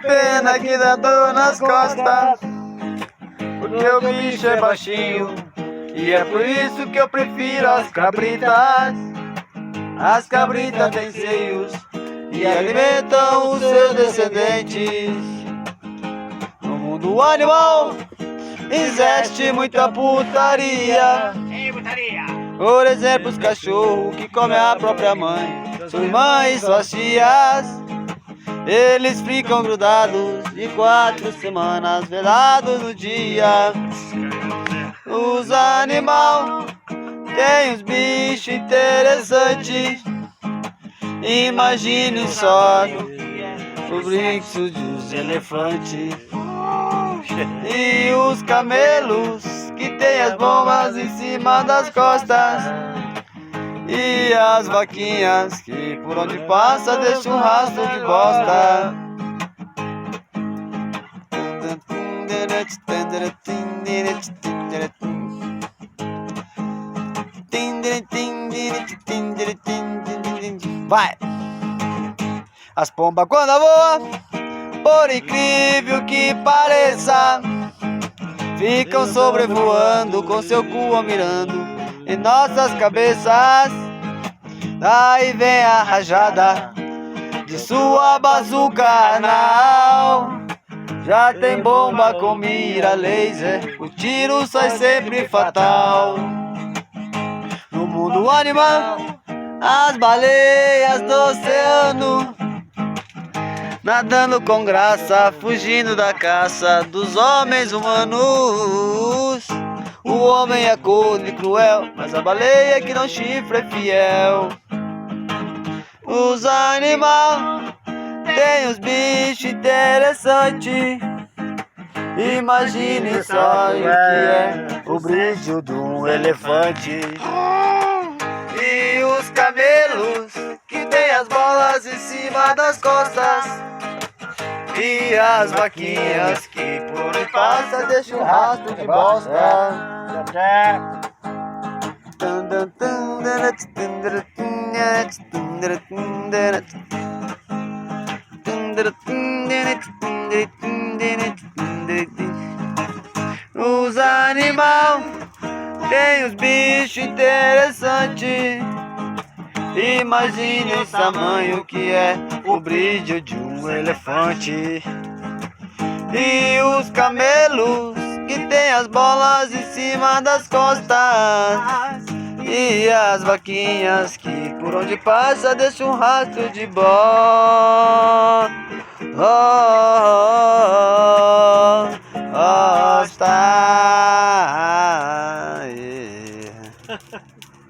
pena que dá dor nas costas, porque o bicho é baixinho. E é por isso que eu prefiro as cabritas. As cabritas têm seios e alimentam os seus descendentes. No mundo animal existe muita putaria. Por exemplo, os cachorros que comem a própria mãe, sua irmã e suas tias. Eles ficam grudados de 4 semanas, velados no dia. Os animais têm uns bichos interessantes. Imagine só os brincos dos elefantes e os camelos que tem as bombas em cima das costas, e as vaquinhas que por onde passa deixa um rastro de bosta. Vai! As pombas quando voam, por incrível que pareça, ficam sobrevoando com seu cu mirando em nossas cabeças. Daí vem a rajada de sua bazuca anal. Já tem bomba com mira laser, o tiro sai sempre fatal. No mundo animal, as baleias do oceano, nadando com graça, fugindo da caça dos homens humanos. O homem é corno e cruel, mas a baleia que não chifra é fiel. Os animais têm uns bichos interessantes. Imagine só o que é o brilho de um elefante. E os camelos que tem as bolas em cima das costas, e as vaquinhas que por onde passa deixa um rastro de bosta. Os animais têm os bichos interessantes. Imagine o tamanho que é o brilho de um elefante. E os camelos que tem as bolas em cima das costas, e as vaquinhas que por onde passa deixa um rastro de bosta.